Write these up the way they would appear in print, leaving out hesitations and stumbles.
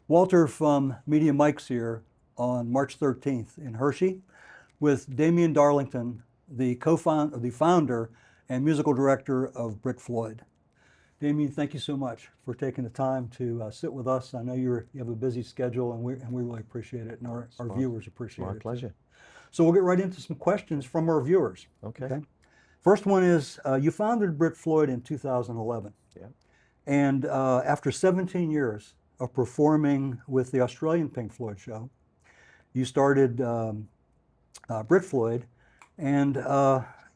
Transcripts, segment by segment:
Walter from Media Mike's here on March 13th in Hershey with Damian Darlington, the founder and musical director of Brit Floyd. Damian, thank you so much for taking the time to sit with us. I know you have a busy schedule, and we really appreciate it, and our viewers appreciate it. My pleasure. So we'll get right into some questions from our viewers. Okay. First one is, you founded Brit Floyd in 2011. Yeah. And after 17 years of performing with the Australian Pink Floyd show, you started Brit Floyd, and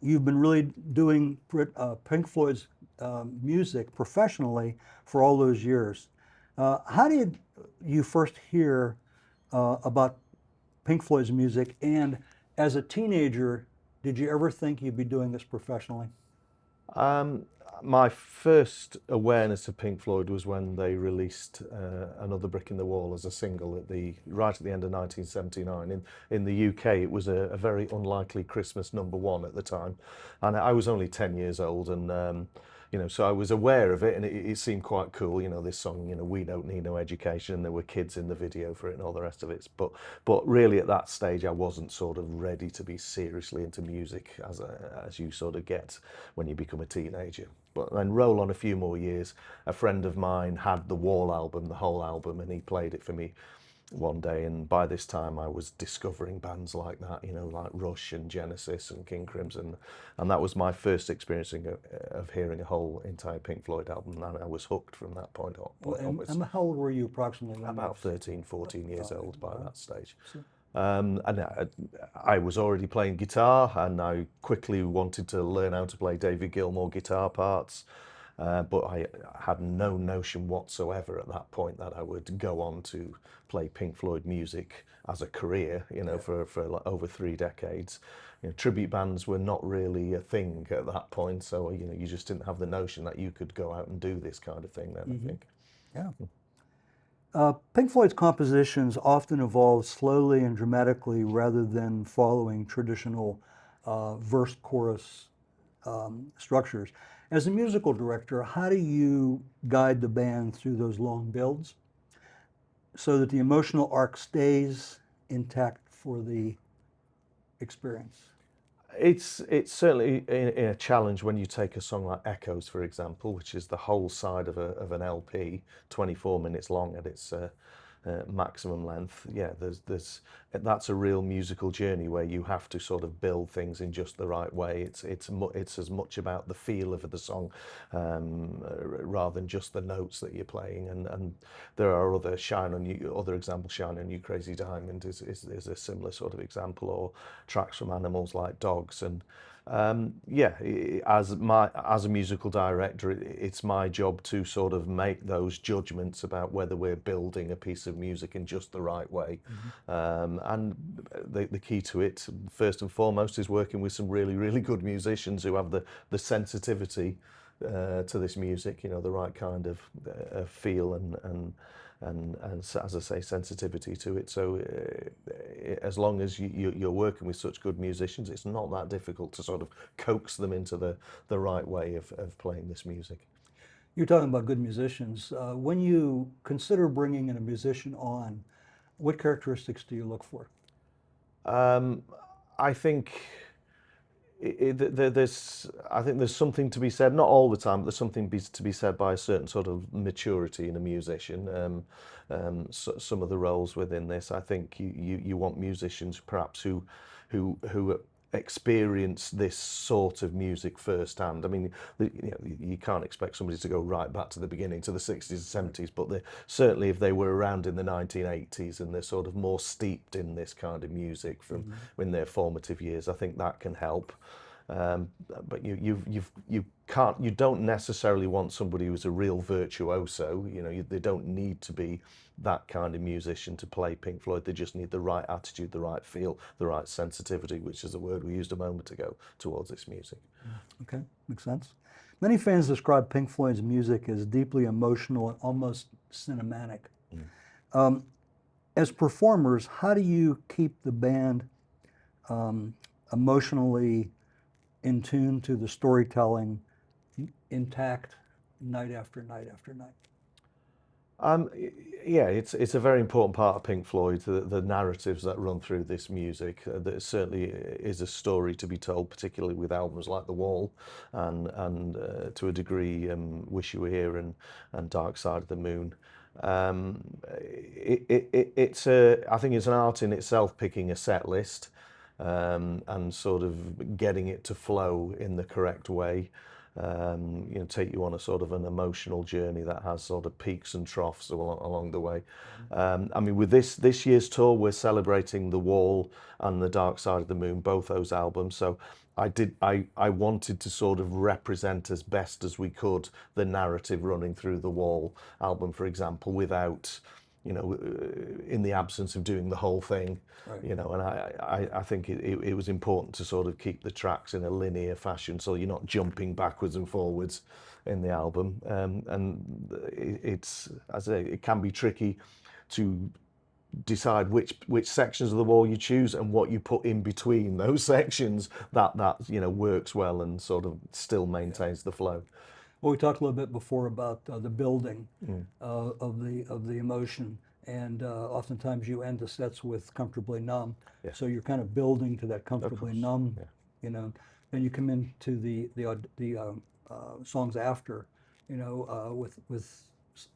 you've been really doing Pink Floyd's music professionally for all those years. How did you first hear about Pink Floyd's music, and as a teenager, did you ever think you'd be doing this professionally? My first awareness of Pink Floyd was when they released Another Brick in the Wall as a single right at the end of 1979. In the UK, it was a very unlikely Christmas #1 at the time, and I was only 10 years old, and so I was aware of it, and it seemed quite cool. This song, We Don't Need No Education, and there were kids in the video for it and all the rest of it. But really at that stage, I wasn't sort of ready to be seriously into music as you sort of get when you become a teenager. But then roll on a few more years, a friend of mine had the Wall album, the whole album, and he played it for me one day, and by this time I was discovering bands like that, like Rush and Genesis and King Crimson, and that was my first experience of hearing a whole entire Pink Floyd album, and I was hooked from that point on. And how old were you approximately? About 13, 14 years old by that stage. And I was already playing guitar, and I quickly wanted to learn how to play David Gilmour guitar parts. But I had no notion whatsoever at that point that I would go on to play Pink Floyd music as a career, for like over 3 decades. Tribute bands were not really a thing at that point, so you just didn't have the notion that you could go out and do this kind of thing then, I think. Yeah. Pink Floyd's compositions often evolve slowly and dramatically rather than following traditional verse-chorus structures. As a musical director, how do you guide the band through those long builds so that the emotional arc stays intact for the experience? It's certainly a challenge when you take a song like Echoes, for example, which is the whole side of an LP, 24 minutes long at its maximum length. Yeah, that's a real musical journey where you have to sort of build things in just the right way. It's as much about the feel of the song rather than just the notes that you're playing. And there are other examples. Shine on You, Crazy Diamond is a similar sort of example, or tracks from Animals Like Dogs. And as a musical director, it's my job to sort of make those judgments about whether we're building a piece of music in just the right way. And the key to it, first and foremost, is working with some really, really good musicians who have the sensitivity to this music, the right kind of feel and as I say, sensitivity to it. So as long as you're working with such good musicians, it's not that difficult to sort of coax them into the right way of playing this music. You're talking about good musicians. When you consider bringing in a musician on, what characteristics do you look for? I think there's something to be said, not all the time, but there's something to be said by a certain sort of maturity in a musician. Some of the roles within this, I think you want musicians perhaps who experience this sort of music firsthand. I mean, you can't expect somebody to go right back to the beginning, to the 60s and 70s, but certainly if they were around in the 1980s and they're sort of more steeped in this kind of music from in their formative years, I think that can help. But you don't necessarily want somebody who's a real virtuoso. They don't need to be that kind of musician to play Pink Floyd. They just need the right attitude, the right feel, the right sensitivity, which is the word we used a moment ago, towards this music. Okay, makes sense. Many fans describe Pink Floyd's music as deeply emotional and almost cinematic. As performers, how do you keep the band emotionally in tune to the storytelling, intact night after night after night? Yeah, it's a very important part of Pink Floyd, the narratives that run through this music. There certainly is a story to be told, particularly with albums like The Wall, and to a degree, Wish You Were Here and Dark Side of the Moon. It's I think it's an art in itself, picking a set list, and sort of getting it to flow in the correct way. Take you on a sort of an emotional journey that has sort of peaks and troughs along the way. I mean, with this year's tour, we're celebrating The Wall and The Dark Side of the Moon, both those albums. So I wanted to sort of represent as best as we could the narrative running through The Wall album, for example, without, in the absence of doing the whole thing. Right. And I think it was important to sort of keep the tracks in a linear fashion, so you're not jumping backwards and forwards in the album. And it's, as I say, it can be tricky to decide which sections of The Wall you choose and what you put in between those sections that works well and sort of still maintains the flow. Well, we talked a little bit before about the building of the emotion, and oftentimes you end the sets with Comfortably Numb. Yeah. So you're kind of building to that Comfortably Numb, Yeah. Then you come into the songs after, with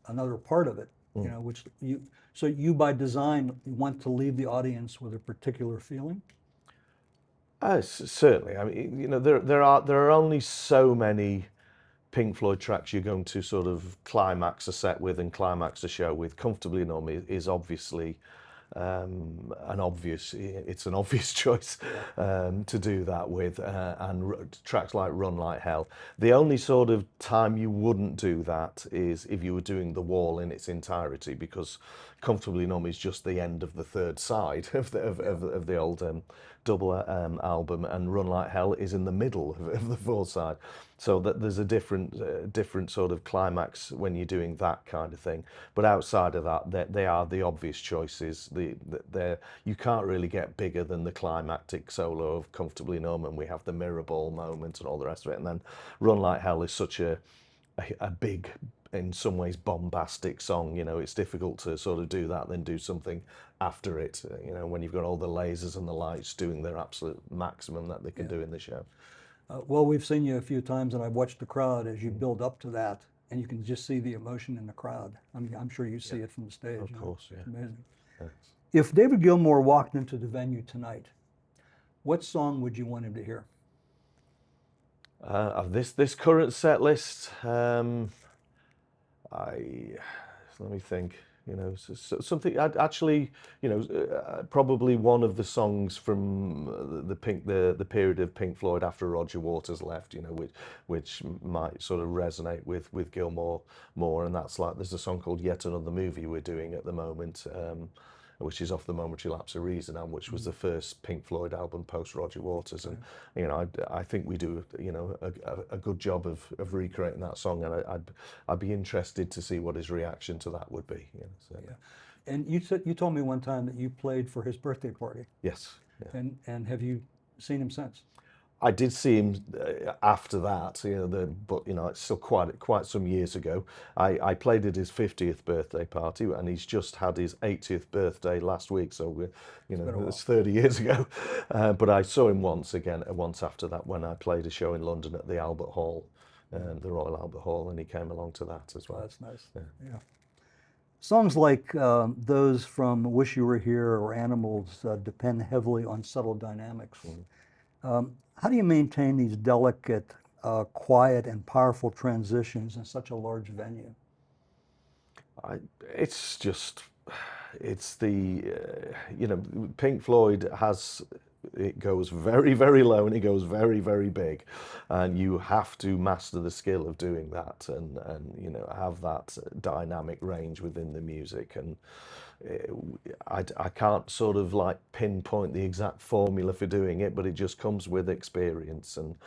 another part of it, which you by design want to leave the audience with a particular feeling. Certainly. I mean, there are only so many Pink Floyd tracks you're going to sort of climax a set with and climax a show with. Comfortably Numb is obviously it's an obvious choice to do that with, and tracks like Run Like Hell. The only sort of time you wouldn't do that is if you were doing The Wall in its entirety, because Comfortably Numb is just the end of the third side of the old double album, and Run Like Hell is in the middle of the fourth side. So that there's a different sort of climax when you're doing that kind of thing. But outside of that, they are the obvious choices. You can't really get bigger than the climactic solo of Comfortably Numb, and we have the mirror ball moment and all the rest of it. And then Run Like Hell is such a big, in some ways, bombastic song. It's difficult to sort of do that, then do something after it, when you've got all the lasers and the lights doing their absolute maximum that they can do in the show. Well, we've seen you a few times, and I've watched the crowd as you build up to that, and you can just see the emotion in the crowd. I mean, I'm sure you see it from the stage. Of course, yeah. It's amazing. Yeah. If David Gilmour walked into the venue tonight, what song would you want him to hear? Of this current set list, let me think. Something actually, probably one of the songs from the period of Pink Floyd after Roger Waters left, which might sort of resonate with Gilmour more, and that's like, there's a song called Yet Another Movie we're doing at the moment, which is off the Momentary Lapse of Reason, and which was the first Pink Floyd album post Roger Waters, and I think we do a good job of recreating that song, and I'd be interested to see what his reaction to that would be. So. Yeah. And you told me one time that you played for his birthday party. Yes. Yeah. And have you seen him since? I did see him after that, but it's still quite some years ago. I played at his 50th birthday party, and he's just had his 80th birthday last week, so it's 30 years ago. But I saw him once after that, when I played a show in London at the Albert Hall, the Royal Albert Hall, and he came along to that as well. Oh, that's nice. Yeah. Songs like those from Wish You Were Here or Animals depend heavily on subtle dynamics. How do you maintain these delicate, quiet, and powerful transitions in such a large venue? It's the, Pink Floyd it goes very, very low and it goes very, very big, and you have to master the skill of doing that, and have that dynamic range within the music. And I can't sort of like pinpoint the exact formula for doing it, but it just comes with experience, and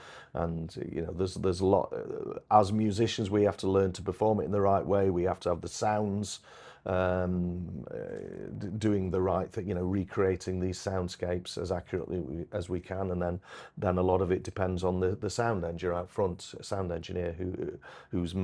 there's a lot, as musicians, we have to learn to perform it in the right way. We have to have the sounds doing the right thing, recreating these soundscapes as accurately as we can, and then a lot of it depends on the sound engineer out front, sound engineer who's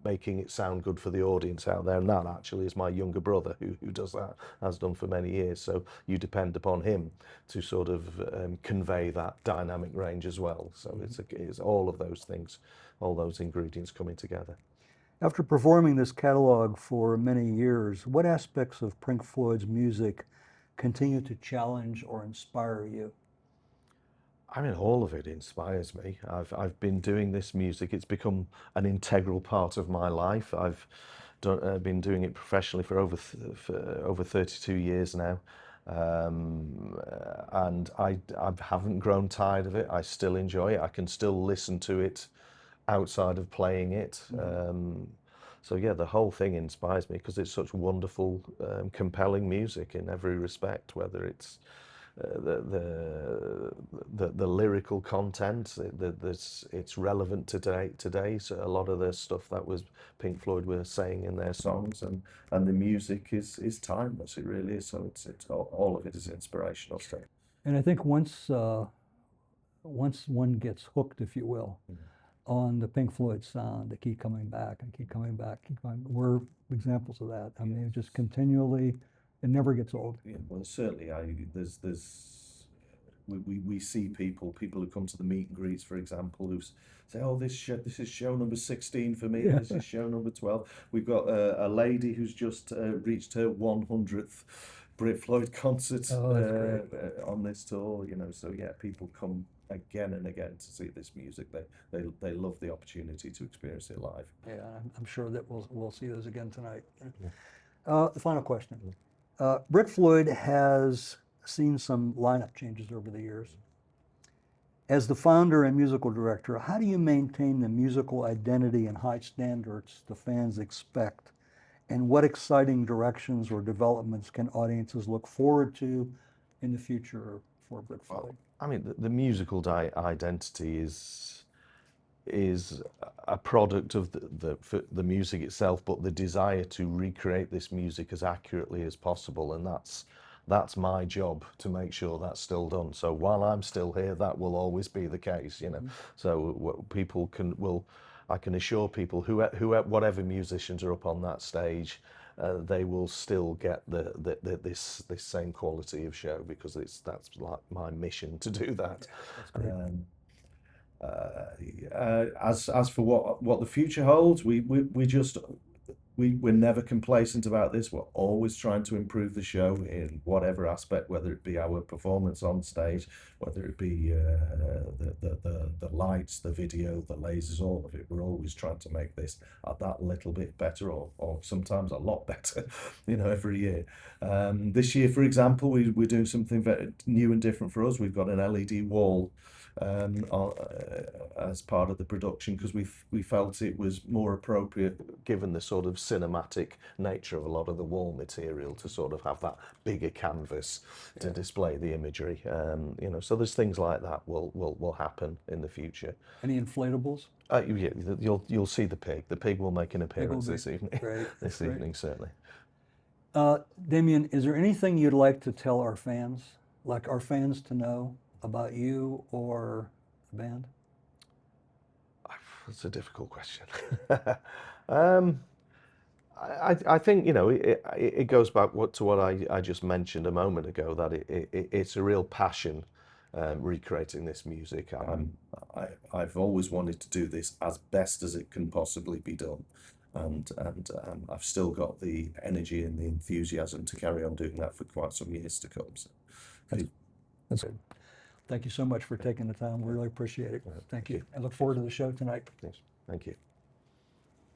making it sound good for the audience out there, and that actually is my younger brother who does that, has done for many years. So you depend upon him to sort of convey that dynamic range as well. So it's all of those things, all those ingredients coming together. After performing this catalog for many years, what aspects of Pink Floyd's music continue to challenge or inspire you? I mean, all of it inspires me. I've been doing this music. It's become an integral part of my life. I've been doing it professionally for over 32 years now, and I haven't grown tired of it. I still enjoy it. I can still listen to it outside of playing it. So yeah, the whole thing inspires me because it's such wonderful, compelling music in every respect. Whether it's the lyrical content, it's relevant today. So a lot of the stuff that was Pink Floyd were saying in their songs, and the music is timeless. It really is. So it's all of it is inspirational stuff. And I think once one gets hooked, if you will, on the Pink Floyd sound, they keep coming back and keep coming back, keep coming. We're examples of that. I mean, it just continually, it never gets old. Yeah, well, certainly, we see people who come to the meet and greets, for example, who say, "Oh, this is show number 16 for me. This is show number 12." We've got a lady who's just reached her 100th Brit Floyd concert on this tour. You know, so yeah, people come again and again to see this music. They love the opportunity to experience it live. Yeah, I'm sure that we'll see those again tonight. The final question. Brit Floyd has seen some lineup changes over the years. As the founder and musical director, how do you maintain the musical identity and high standards the fans expect? And what exciting directions or developments can audiences look forward to in the future for Brit Floyd? Well, I mean, the musical identity is a product of the music itself, but the desire to recreate this music as accurately as possible, and that's my job to make sure that's still done. So while I'm still here, that will always be the case, you know. So I can assure people who whatever musicians are up on that stage, they will still get this same quality of show, because that's like my mission to do that. As for what the future holds, we're never complacent about this. We're always trying to improve the show in whatever aspect, whether it be our performance on stage, whether it be the lights, the video, the lasers, all of it. We're always trying to make this that little bit better, or sometimes a lot better, you know, every year. This year, for example, we're doing something very new and different for us. We've got an LED wall as part of the production, because we felt it was more appropriate, given the sort of cinematic nature of a lot of the wall material, to sort of have that bigger canvas to display the imagery. You know, so there's things like that will happen in the future. Any inflatables? Yeah, you'll see the pig. The pig will make an appearance this evening. Great. This evening, certainly. Damian, is there anything you'd like to tell our fans, like our fans to know about you or the band? That's a difficult question. I think, you know, it goes back to what I just mentioned a moment ago, that it's a real passion recreating this music. I've always wanted to do this as best as it can possibly be done, and I've still got the energy and the enthusiasm to carry on doing that for quite some years to come. So that's good. Thank you so much for taking the time. We really appreciate it. Thank you. I look forward to the show tonight. Yes, thank you.